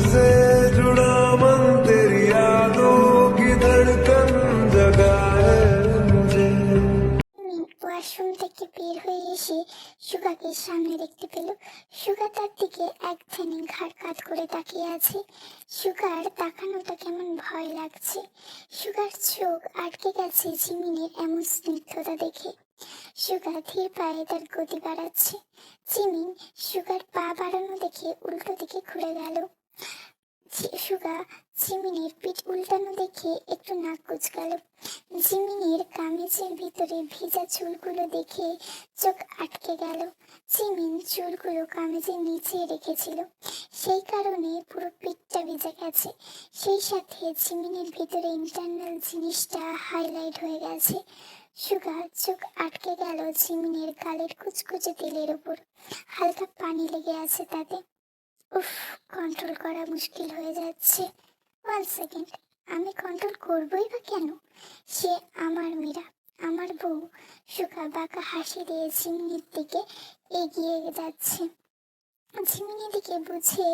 से जुड़ा मन तेरी यादों की धड़कन जगाए मुझे। ওয়াশরুম থেকে বের হয়ে এসে সুগাকে সামনে দেখতে পেল। সুগা তার দিকে এক ধ্যানে ঘাড় কাত করে তাকিয়ে আছে। সুগার তাকানোটা কেমন ভয় লাগছে। সুগার চোখ আটকে গেছে জিমিনের এমন স্নিগ্ধতা দেখে। সুগা ধীর পায়ে তার গতি বাড়াচ্ছে। জিমিন সুগার পা বাড়ানো দেখে উল্টো দিকে ঘুরে গেল। সুগা জিমিনের পিঠ উল্টানো দেখে একটু নাক কুঁচকাল। জিমিনের কামিজের ভিতরে ভিজা চুলগুলো দেখে চোখ আটকে গেল। জিমিন চুলগুলো কামিজের নিচে রেখেছিল, সেই কারণে পুরো পিঠটা ভিজে গেছে। সেই সাথে জিমিনের ভিতরে ইন্টারনাল জিনিসটা হাইলাইট হয়ে গেছে। সুগা চোখ আটকে গেল জিমিনের গালের কুচকুচে তেলের উপর। হালকা পানি লেগে আছে তাতে। উফ, কন্ট্রোল করা মুশকিল হয়ে যাচ্ছে। 1 সেকেন্ড, আমি কন্ট্রোল করবই বা কেন? সে আমার মীরা, আমার বউ। সুগা বাঁকা হাসি দিয়ে ঝিমিনির দিকে এগিয়ে যাচ্ছে। ঝিমিনির দিকে বুঝে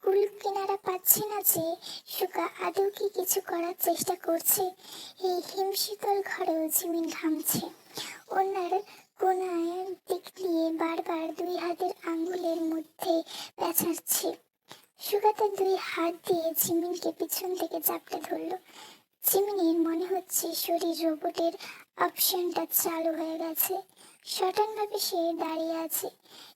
কুল কিনারা পাচ্ছে না যে সুগা আদৌ কি কিছু করার চেষ্টা করছে। এই হিমশীতল ঘরেও ঝিমিন ঘামছে। ওনার কোনায় দিক দিয়ে বারবার 2 হাতের আঙ্গুলের মধ্যে পেঁচাচ্ছে। সুগা তার 2 হাত দিয়ে ঝিমিনকে পিছন থেকে চাপটে ধরলো। জিমিনের মনে হচ্ছে শরীর রোবটের অপশনটা চালু হয়ে গেছে। সটানভাবে সে দাঁড়িয়ে আছে।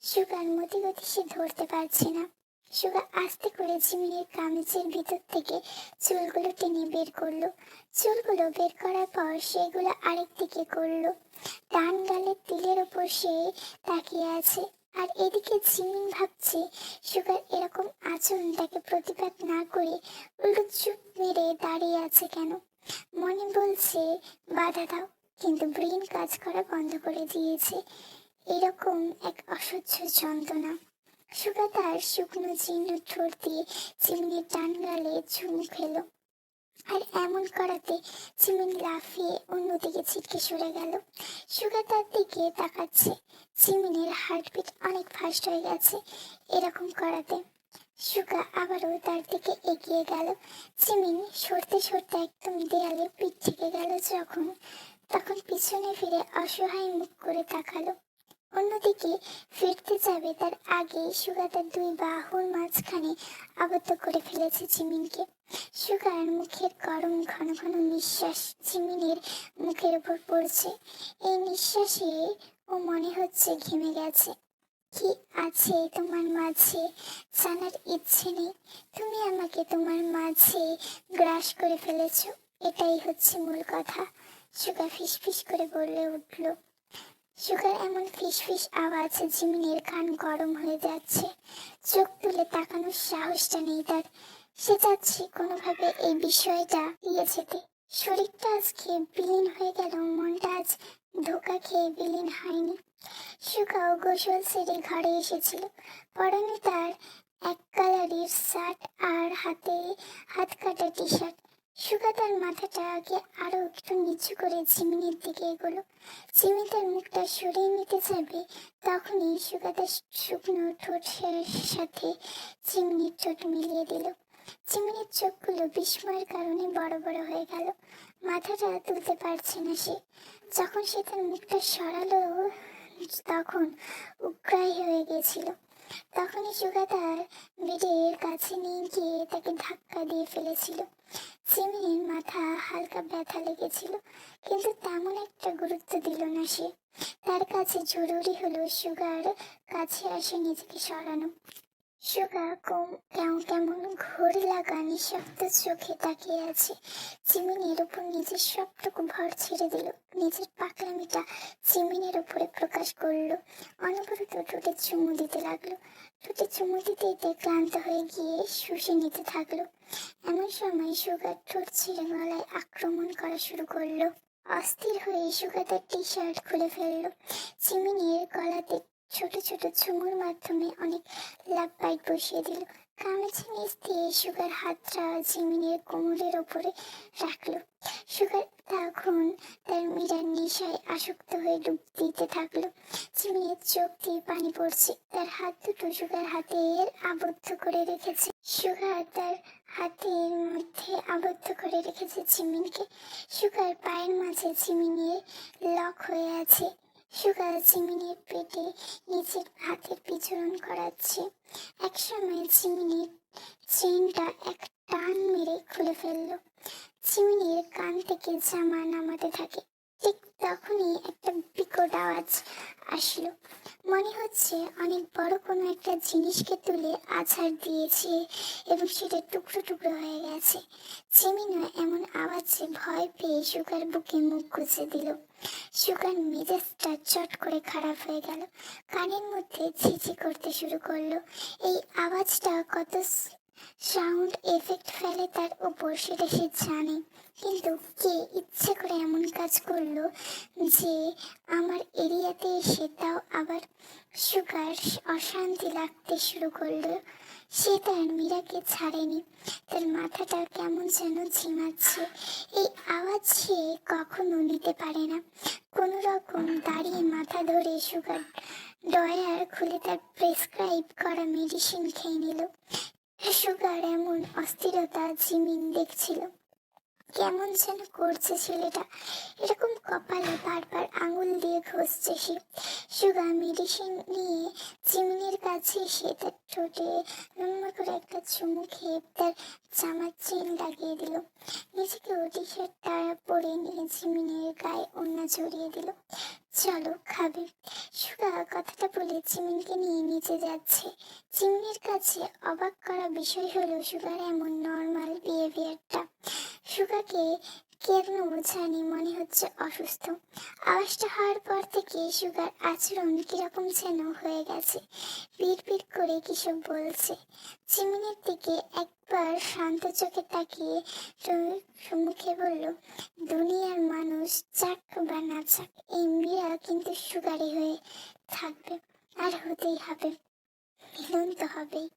সুগার মতিগতি সে ধরতে পারছে না। সুগা আস্তে করে জিমিনের কামিজের ভিতর থেকে চুলগুলো টেনে বের করলো। চুলগুলো বের করার পর সেগুলো আরেক দিকে করলো। ডান গালের তিলের উপর সে তাকিয়ে আছে। আর এদিকে জিমিন ভাবছে সুগার এরকম আচরণ তাকে প্রতিবাদ না করে উল্টো চুপ মেরে দাঁড়িয়ে আছে কেন। মনে বলছে বাধা দাও, কিন্তু ব্রেন কাজ করা বন্ধ করে দিয়েছে। এরকম এক অসহ্য যন্ত্রণা। সুগা তার শুকনো জীর্ণ ঠোঁট দিয়ে চিমিনের ডান গালে চুমু খেলো। আর এমন করাতে চিমিন লাফিয়ে অন্যদিকে ছিটকে সরে গেল। সুগা তার দিকে তাকাচ্ছে। চিমিনের হার্টবিট অনেক ফাস্ট হয়ে গেছে এরকম করাতে। সুগা আবারও তার দিকে এগিয়ে গেল। চিমিন সরতে সরতে একদম দেয়ালে পিঠ থেকে গেল তখন পিছনে ফিরে অসহায় মুখ করে তাকালো। অন্যদিকে ফিরতে যাবে তার আগে সুগা তার 2 বাহুর মাঝখানে আবদ্ধ করে ফেলেছে জিমিনকে। সুগার মুখের গরম ঘন ঘন নিঃশ্বাস জিমিনের মুখের উপর পড়ছে। এই নিঃশ্বাসে ও মনে হচ্ছে ঘেমে গেছে। কি আছে তোমার মাঝে জানার ইচ্ছে নেই। তুমি আমাকে তোমার মাঝে গ্রাস করে ফেলেছ, এটাই হচ্ছে মূল কথা। সুগা ফিসফিস করে বলে উঠল। সুগার এমন ফিসফিস আওয়াজ জিমিনের কান গরম হয়ে যাচ্ছে। চোখ তুলে তাকানোর সাহসটা নেই তার। সে চাচ্ছে কোনোভাবে এই বিষয়টা দিয়ে যেতে। শরীরটা আজকে বিলীন হয়ে গেল, মনটা আজ ধোকা খেয়ে বিলীন হয়নি। সুগাও গোসল সেরে ঘরে এসেছিল। পরনে তার এক কালারের শার্ট আর হাতে হাত কাটা টি শার্ট। সুগা তার মাথাটা আগে আরো একটু নিচু করে জিমিনের দিকে এগোলো। জিমি তার মুখটা সরিয়ে নিতে যাবে, তখনই সুগা তার শুকনো ঠোঁটের সাথে জিমিনের ঠোঁট মিলিয়ে দিল। জিমিনের চোখগুলো বিস্ময়ের কারণে বড় বড় হয়ে গেল। মাথাটা তুলতে পারছে না সে। যখন সে তার মুখটা সরালো তখন উগ্রাই হয়ে গেছিল। তখনই সুগা তার বেডের কাছে নিয়ে গিয়ে তাকে ধাক্কা দিয়ে ফেলেছিল। জিমিনের মাথা হালকা ব্যথা লেগেছিল, কিন্তু তেমন একটা গুরুত্ব দিল না সে। তার কাছে জরুরি হলো সুগার কাছে আসে নিজেকে সরানো। সুগা কেমন ঘোর লাগা নিঃশব্দ চোখে তাকিয়ে আছে। জিমিনের উপর নিজের সবটুকু ভর ছেড়ে দিল। নিজের পাকলামিটা জিমিনের উপরে প্রকাশ করলো। অনবরত ঠোঁটে চুমু দিতে লাগলো। ঠোঁটে চুমু দিতে দিতে ক্লান্ত হয়ে গিয়ে শুষে নিতে থাকলো। এমন সময় সুগার ঠোঁট ছিঁড়ে গলায় আক্রমণ করা শুরু করলো। অস্থির হয়ে সুগা তার টি শার্ট খুলে ফেললো। জিমিনের গলাতে ছোট ছোট চুমুর মাধ্যমে অনেক লাভ বাইট বসিয়ে দিল। কামিজে নিচ দিয়ে সুগার হাতটা জিমিনের কোমরের ওপরে রাখলো। সুগার তখন তার মীরার নেশায় আসক্ত হয়ে ডুব দিতে থাকলো। জিমিনের চোখ দিয়ে পানি পড়ছে। তার হাত দুটো সুগার হাতের আবদ্ধ করে রেখেছে। সুগার তার হাতের মধ্যে আবদ্ধ করে রেখেছে জিমিনকে। সুগার পায়ের মাঝে জিমিনের লক হয়ে আছে। সুগার জিমিনের পেটে নিজের হাতের বিচরণ করাচ্ছে। একসময় জিমিনের চেনটা এক টান মেরে খুলে ফেললো। চিমিনির কান থেকে জামা নামাতে থাকে। ঠিক তখনই একটা বিকট আওয়াজ আসলো। মনে হচ্ছে অনেক বড় কোনো একটা জিনিসকে তুলে আছাড় দিয়েছে এবং সেটা টুকরো টুকরো হয়ে গেছে। চিমিনা এমন আওয়াজে ভয় পেয়ে সুগার বুকে মুখ গুজে দিল। সুগার মেজাজটা চট করে খারাপ হয়ে গেল। কানের মধ্যে ঝিঝি করতে শুরু করলো। এই আওয়াজটা কত সাউন্ড এফেক্ট ফেলে তার উপর সেটা সে জানে, কিন্তু কে ইচ্ছে করে এমন কাজ করলো যে আমার এরিয়াতে এসে, তাও আবার সুগার অশান্তি লাগতে শুরু করলো। সে তার মীরাকে ছাড়েনি। তার মাথাটা কেমন যেন ঝিমাচ্ছে। এই আওয়াজ সে কখনো নিতে পারে না। কোনো রকম দাঁড়িয়ে মাথা ধরে সুগার ডয়ার খুলে তার প্রেসক্রাইব করা মেডিসিন খেয়ে নিল। সুগার এমন অস্থিরতা জিমিন দেখছিল। কেমন যেন করছে ছেলেটা, এরকম কপালে বারবার আঙুল দিয়ে ঘষছে সে। সুগার মেডিসিন নিয়ে জিমিনের কাছে এসে তার ঠোঁটে লম্বা করে একটা চুমু খেয়ে তার জামার চেন লাগিয়ে দিল। নিজেকে টি শার্টটা পরে নিয়ে জিমিনের গায়ে ওড়না জড়িয়ে দিল। চলো খাবে। সুগা কথাটা বলে জিমিনকে নিয়ে নিচে যাচ্ছে। জিমিনের কাছে অবাক করা বিষয় হলো সুগার এমন নর্মাল বিহেভিয়ারটা। সুগাকে কেন জানি মনে হচ্ছে অসুস্থ। আওয়াজটা হওয়ার পর থেকে সুগার আচরণ কিরকম যেন হয়ে গেছে। বিড় করে কিসব বলছে। জিমিনের দিকে একবার শান্ত চোখে তাকিয়ে সম্মুখে বলল, দুনিয়ার মানুষ চাক বা না চাক, এই মীরা কিন্তু সুগারি হয়ে থাকবে, আর হতেই হবে, মিলন তো হবেই।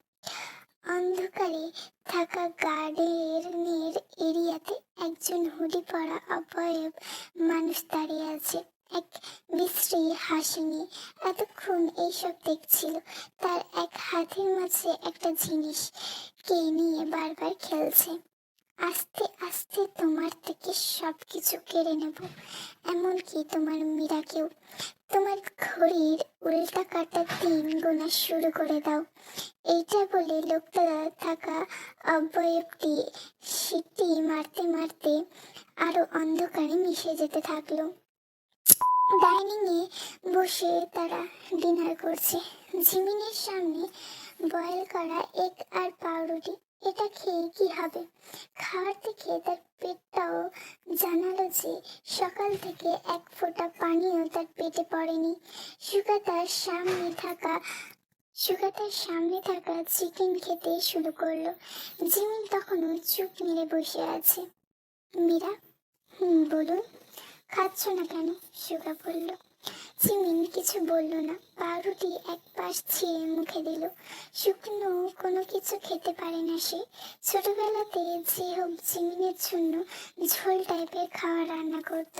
অন্ধকারে থাকা গার্ডেনের এরিয়াতে একজন হুডি পরা অবয়ব মানুষ দাঁড়িয়ে আছে, এক বিশ্রী হাসি নিয়ে। এতক্ষণ এইসব দেখছিল। তার এক হাতের মাঝে একটা জিনিস কে নিয়ে বারবার খেলছে। আস্তে আস্তে তোমার থেকে সবকিছু কেড়ে নেব, এমনকি তোমার মীরাকেও। তোমার ঘড়ির উল্টা কাটা দিন গোনা শুরু করে দাও। এইটা বলে লোকটা থাকা অবয়বটি সিটি মারতে মারতে আরো অন্ধকারে মিশে যেতে থাকলো। ডাইনিং এ বসে তারা ডিনার করছে। জিমিনের সামনে বয়েল করা এগ আর পাউরুটি। এটা খেয়ে কি হবে? খাবার দেখে তার পেটটাও জানালো যে সকাল থেকে এক ফোঁটা পানিও তার পেটে পড়েনি। সুগা তার সামনে থাকা চিকেন খেতে শুরু করলো। জিমিন তখনও চুপ মেরে বসে আছে। মীরা, বলুন। খাচ্ছ না কেন? সুগা বলল। জিমিন কিছু বলল না। পাউরুটি এক পাশ ছিঁড়ে মুখে দিল। শুকনো কোনো কিছু খেতে পারে না সে। ছোটবেলাতে যে হোক জিমিনের জন্য ঝোল টাইপের খাবার রান্না করত।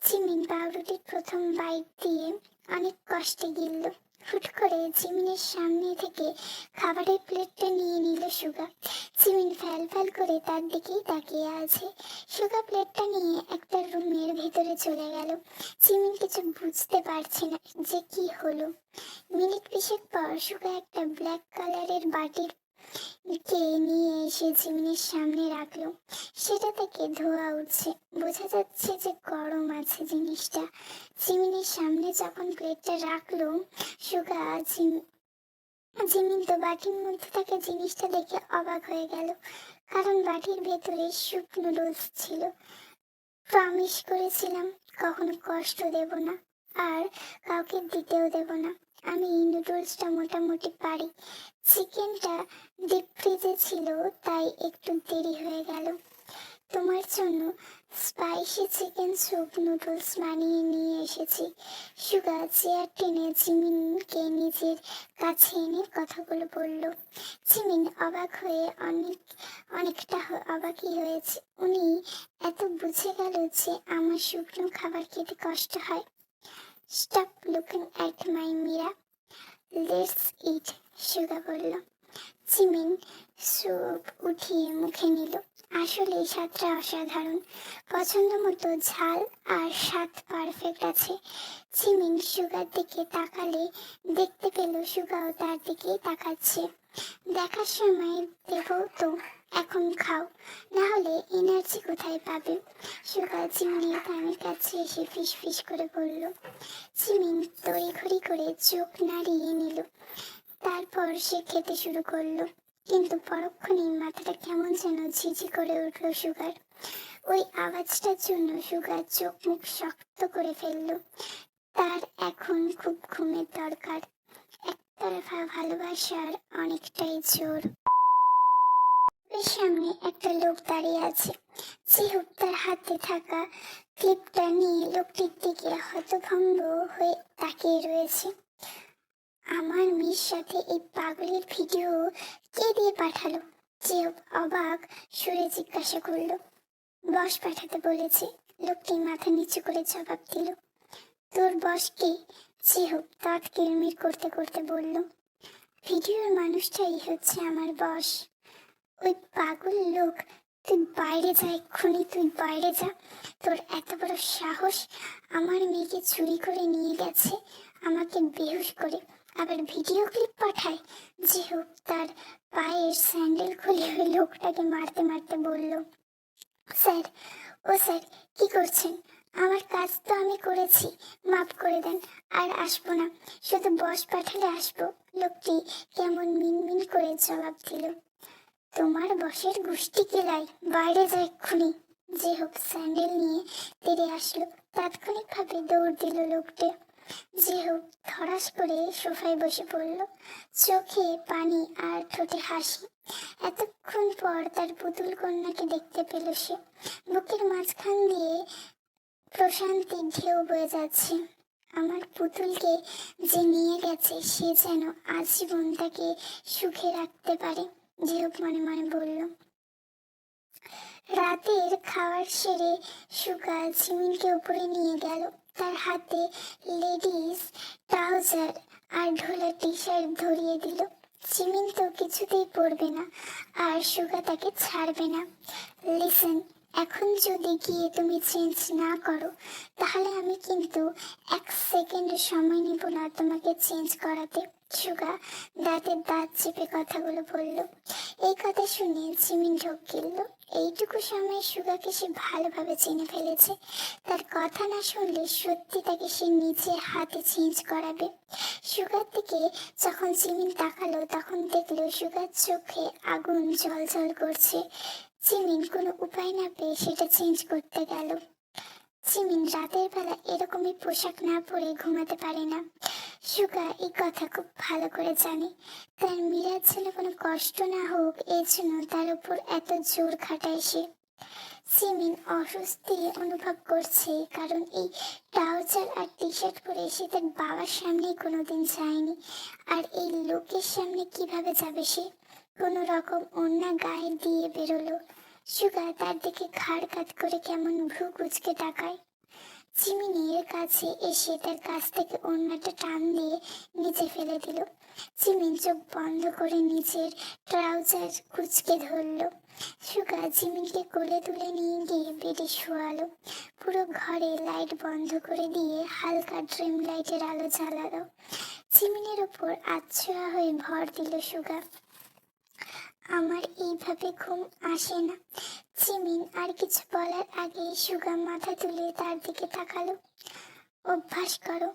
জিমিন পাউরুটির প্রথম বাইট দিয়ে অনেক কষ্টে গিলল। হুট করে জিমিনের সামনে থেকে খাবারের প্লেটটা নিয়ে নিল সুগা। জিমিন ফ্যাল ফ্যাল করে তার দিকেই তাকিয়ে আছে। সুগা প্লেটটা নিয়ে একটা রুমের ভেতরে চলে গেল। জিমিন কিছু বুঝতে পারছে না যে কি হলো। মিনিট বিশেক পর সুগা একটা ব্ল্যাক কালারের বাটির কে নিয়ে এসে জিমিনের সামনে রাখলো। সেটা থেকে ধোঁয়া উঠছে, বোঝা যাচ্ছে যে গরম আছে জিনিসটা। জিমিনের সামনে যখন প্লেটটা রাখলো, সুগা জিমিন তো বাটির মধ্যে থাকা জিনিসটা দেখে অবাক হয়ে গেল, কারণ বাটির ভেতরে স্যুপ নুডলস ছিল। প্রমিস করেছিলাম কখনো কষ্ট দেব না, আর কাউকে দিতেও দেব না। আমি নুডলসটা মোটামুটি পারি। চিকেনটা ডিপ ফ্রিজে ছিল, তাই একটু দেরি হয়ে গেল। তোমার জন্য স্পাইসি চিকেন স্যুপ নুডলস বানিয়ে নিয়ে এসেছি। সুগা চেয়ার টেনে জিমিনকে নিজের কাছে এনে কথাগুলো বলল। জিমিন অবাক হয়ে অনেকটা অবাকই হয়েছে। উনি এত বুঝে গেল যে আমার শুকনো খাবার খেতে কষ্ট হয়। Stop looking at my Meera, let's eat, Suga বলল। জিমিন স্যুপ উঠিয়ে মুখে নিল। আসলে স্বাদটা অসাধারণ, পছন্দ মতো ঝাল আর স্বাদ পারফেক্ট আছে। জিমিন সুগার দিকে তাকালে দেখতে পেল সুগাও তার দিকেই তাকাচ্ছে। দেখার সময় দেব তো, এখন খাও, না হলে এনার্জি কোথায় পাবে? সুগা জিমিনের কানের কাছে এসে ফিস ফিস করে বলল। জিমিন তড়িঘড়ি করে চোখ নাড়িয়ে নিল। তারপর সে খেতে শুরু করলো, কিন্তু পরক্ষণেই মাথাটা কেমন যেন ঝিঝি করে উঠল সুগার। ওই আওয়াজটার জন্য সুগার চোখ মুখ শক্ত করে ফেলল। তার এখন খুব ঘুমের দরকার। একতরফা ভালোবাসার অনেকটাই জোর। ওর সামনে একটা লোক দাঁড়িয়ে আছে। জিহুব তার হাতে থাকা ক্লিপটা নিয়ে লোকটির দিকে হতভম্ব হয়ে তাকিয়ে রয়েছে। আমার মেয়ের সাথে এই পাগলের ভিডিও কে দিয়ে পাঠালো? জিহুব অবাক সুরে জিজ্ঞাসা করল। বস পাঠাতে বলেছে, লোকটি মাথা নিচু করে জবাব দিল। তোর বস কে? জিহুব দাঁত কিরমির করতে করতে বলল। ভিডিওর মানুষটাই হচ্ছে আমার বস। ওই পাগল লোক, তুই বাইরে যা এক্ষুনি, তুই বাইরে যা। তোর এত বড় সাহস, আমার মেয়েকে চুরি করে নিয়ে গেছে, আমাকে বেহুশ করে, আবার ভিডিও ক্লিপ পাঠায়। জিহুব তার পায়ের স্যান্ডেল খুলে ওই লোকটাকে মারতে মারতে বলল। স্যার, ও স্যার, কি করছেন? আমার কাজ তো আমি করেছি, মাফ করে দেন, আর আসবো না, শুধু বস পাঠালে আসবো। লোকটি কেমন মিনমিন করে জবাব দিল। তোমার বসের গুষ্টি কিলাই, বাইরে যা এক্ষুনি। জিহুব স্যান্ডেল নিয়ে তেড়ে আসলো। তাৎক্ষণিকভাবে দৌড় দিল লোকটি। জিহুব ধড়াস করে সোফায় বসে পড়ল, চোখে পানি আর ঠোঁটে হাসি। এতক্ষণ পর তার পুতুল কন্যাকে দেখতে পেল সে। বুকের মাঝখান দিয়ে প্রশান্তির ঢেউ বয়ে যাচ্ছে। আমার পুতুলকে যে নিয়ে গেছে সে যেন আজীবন তাকে সুখে রাখতে পারে, জিহুব মনে মনে বলল। রাতের খাবার সেরে সুগা জিমিনকে উপরে নিয়ে গেল। তার হাতে লেডিস ট্রাউজার আর ঢোলা টি শার্ট ধরিয়ে দিল। জিমিন তো কিছুতেই পরবে না, আর সুগা তাকে ছাড়বে না। লিসেন, এখন যদি গিয়ে তুমি চেঞ্জ না করো, তাহলে আমি কিন্তু 1 সেকেন্ড সময় নেব না তোমাকে চেঞ্জ করাতে। সুগা দাঁতের দাঁত চেপে কথাগুলো বলল। এই কথা শুনে জিমিন ঢোক গিলল। এইটুকু সময় সুগাকে সে ভালোভাবে চিনে ফেলেছে। তার কথা না শুনলে সত্যি তাকে সে নিজে হাতে চেঞ্জ করাবে। সুগার দিকে যখন জিমিন তাকালো, তখন দেখলো সুগার চোখে আগুন জ্বলজ্বল করছে। জিমিন কোনো উপায় না পেয়ে সেটা চেঞ্জ করতে গেল। জিমিন রাতের বেলা এরকমই পোশাক না পরে ঘুমাতে পারে না। সুগা এই কথা খুব ভালো করে জানে। তার মীরার ছেলে কোনো কষ্ট না হোক, এই জন্য তার উপর এত জোর খাটায় সে। জিমিন অস্বস্তি অনুভব করছে, কারণ এই ট্রাউজার আর টি শার্ট পরে সে তার বাবার সামনে কোনোদিন যায়নি। আর এই লোকের সামনে কিভাবে যাবে সে? কোনো রকম ওড়না গায়ে দিয়ে বেরোলো। সুগা তার দিকে ঘাড় কাত করে কেমন ভ্রু কুচকে তাকায়। জিমিনের কাছে এসে তার কাছ থেকে ওড়নাটা টান দিয়ে নিচে ফেলে দিল। জিমিন চোখ বন্ধ করে নিচের ট্রাউজার কুচকে ধরল। সুগা জিমিনকে কোলে তুলে নিয়ে গিয়ে বেডে শোয়ালো। পুরো ঘরে লাইট বন্ধ করে দিয়ে হালকা ড্রিম লাইটের আলো জ্বালালো। জিমিনের ওপর আচ্ছোয়া হয়ে ভর দিল সুগা। আমার এইভাবে ঘুম আসে না। জিমিন আর কিছু বলার আগে সুগা মাথা তুলে তার দিকে তাকালো। অভ্যাস করো,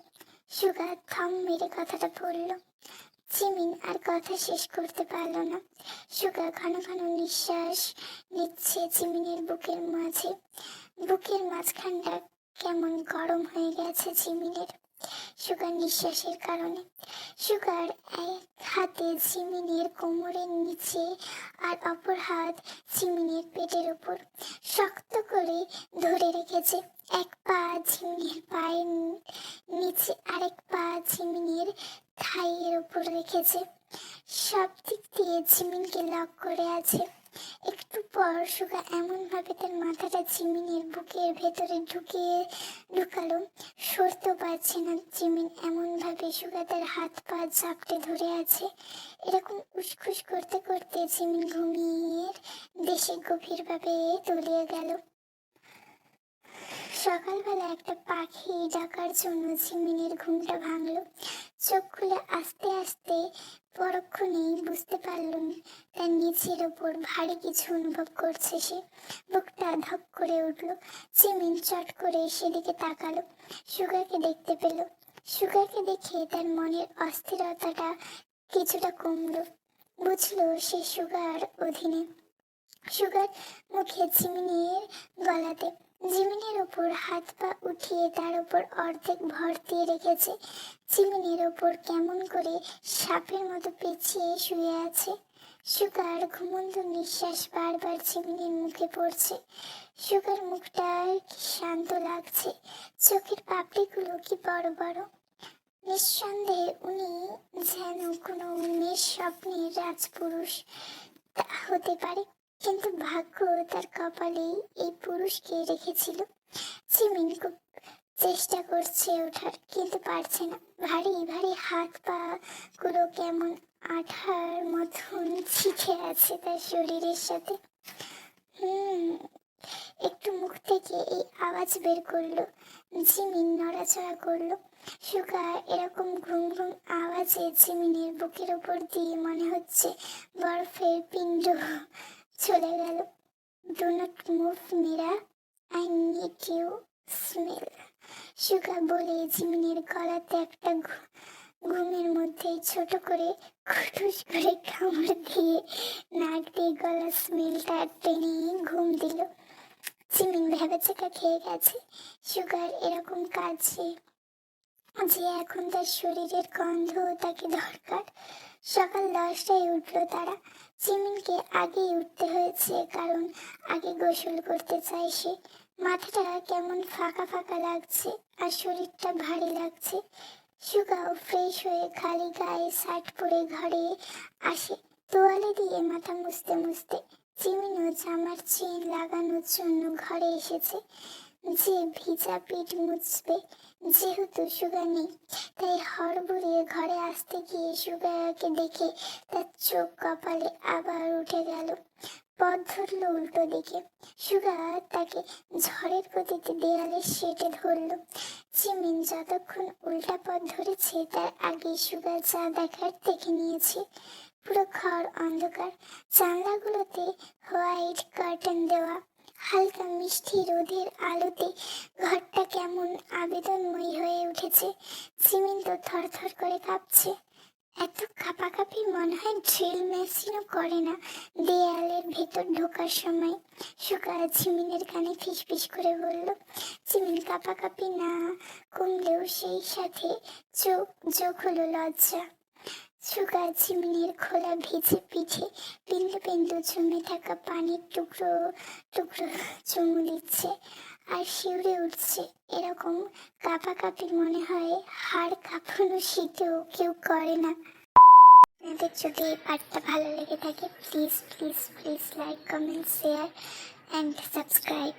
সুগা থম মেরে কথাটা বলল। জিমিন আর কথা শেষ করতে পারল না। সুগা ঘন ঘন নিঃশ্বাস নিচ্ছে জিমিনের বুকের মাঝে। বুকের মাঝখানটা কেমন গরম হয়ে গেছে জিমিনের সুগার নিঃশ্বাসের কারণে। সুগার এক হাতে জিমিনের কোমরের নিচে আর অপর হাত ঝিমিনের পেটের উপর শক্ত করে ধরে রেখেছে। এক পা ঝিমিনের পায়ের নিচে, আরেক পা ঝিমিনের থাইয়ের উপর রেখেছে। সব দিক দিয়ে ঝিমিনকে লক করে আছে। একটু পর সুগা এমন ভাবে তার মাথাটা ঝিমিনের বুকের ভেতরে ঢুকালো, সরতে পারছে না ঝিমিন। এমন ভাবে সুগা তার হাত পা চাপটে ধরে আছে। এরকম উসখুস করতে করতে ঝিমিন ঘুমিয়ে দেশে গভীরভাবে তলিয়ে গেল। সকালবেলা একটা পাখি ডাকার জন্য ঝিমিনের ঘুমটা ভাঙলো। চোখ খুলে আস্তে আস্তে পরক্ষণেই বুঝতে পারল তার নিচের ওপর ভারী কিছু অনুভব করছে সে। বুকটা ধক করে উঠল। ঝিমিন চট করে সেদিকে তাকালো, সুগাকে দেখতে পেল। সুগাকে দেখে তার মনের অস্থিরতাটা কিছুটা কমলো। বুঝলো সে সুগার অধীনে। সুগার মুখে ঝিমিনের গলাতে, জিমিনের ওপর হাত পা উঠিয়ে তার উপর অর্ধেক ভর দিয়ে রেখেছে। জিমিনের ওপর কেমন করে সাপের মতো পেঁচিয়ে শুয়ে আছে। সুগার ঘুমন্ত নিঃশ্বাস বারবার জিমিনের মুখে পড়ছে। সুগার মুখটা কি শান্ত লাগছে, চোখের পাপড়িগুলো কি বড় বড়। নিঃসন্দেহে উনি যেন কোনো মেয়ের স্বপ্নের রাজপুরুষ হতে পারে, কিন্তু ভাগ্য তার কপালে এই পুরুষকে রেখেছিল। জিমিন খুব চেষ্টা করছে ওঠার, কিন্তু পারছে না। ভারী ভারী হাত পা গুলো কেমন আঠার মতন শিখে আছে তার শরীরের সাথে। একটু মুখ থেকে এই আওয়াজ বের করলো। জিমিন নড়াচড়া করলো। সুগা এরকম ঘুম ঘুম আওয়াজে জিমিনের বুকের উপর দিয়ে মনে হচ্ছে বরফের পিণ্ড চলে গেল। Do not move Meera, I need you smell. Suga বলে জিমিনের গলাতে একটা ঘুমের মধ্যে ছোট করে খুটুস করে কামড় দিয়ে নাক দিয়ে গলা স্মেলটা টেনে ঘুম দিল। জিমিন ভেবেচাকা খেয়ে গেছে সুগার এরকম কাজে যে এখন তার শরীরের গন্ধ তাকে দরকার। সকাল 10টায় উঠলো তারা। জিমিনকে আগেই উঠতে হয়েছে, কারণ আগে গোসল করতে চায় সে। মাথাটা কেমন ফাঁকা ফাঁকা লাগছে আর শরীরটা ভারী লাগছে। সুগাও ফ্রেশ হয়ে খালি গায়ে শার্ট পরে ঘরে আসে তোয়ালে দিয়ে মাথা মুছতে মুছতে। জিমিনও জামার চেন লাগানোর জন্য ঘরে এসেছে, যে ভিজা পিঠ মুছবে। যেহেতু সুগা নেই, তাই হড়বড়িয়ে ঘরে আসতে গিয়ে সুগাকে দেখে তার চোখ কপালে আবার উঠে গেল। পথ ধরলো উল্টো দিকে। সুগা তাকে ঝড়ের গতিতে দেয়ালে সেটে ধরলো। জিমিন যতক্ষণ উল্টা পথ ধরেছে তার আগে সুগা যা দেখার দেখে নিয়েছে। পুরো ঘর অন্ধকার, জানলাগুলোতে হোয়াইট কার্টেন দেওয়া। হালকা মিষ্টি রোদের আলোতে ঘরটা কেমন আবেদনময়ী হয়ে উঠেছে। জিমিন তো থরথর করে কাঁপছে। এত কাঁপাকাঁপি মনে হয় ড্রিল মেশিনও করে না দেয়ালের ভেতর ঢোকার সময়। সুগা জিমিনের কানে ফিসফিস করে বলল। জিমিন কাঁপাকাঁপি না কমলেও সেই সাথে চোখ হলো লজ্জা। সুগা জিমিনের খোলা ভিজে পিঠে বিন্দু বিন্দু জমে থাকা পানির টুকরো টুকরো চুমু দিচ্ছে আর শিউরে উঠছে। এরকম কাঁপাকাঁপি মনে হয় হাড় কাঁপানো শীতেও কেউ করে না। আপনাদের যদি এই পার্টটা ভালো লেগে থাকে, please please please like, comment, share and subscribe.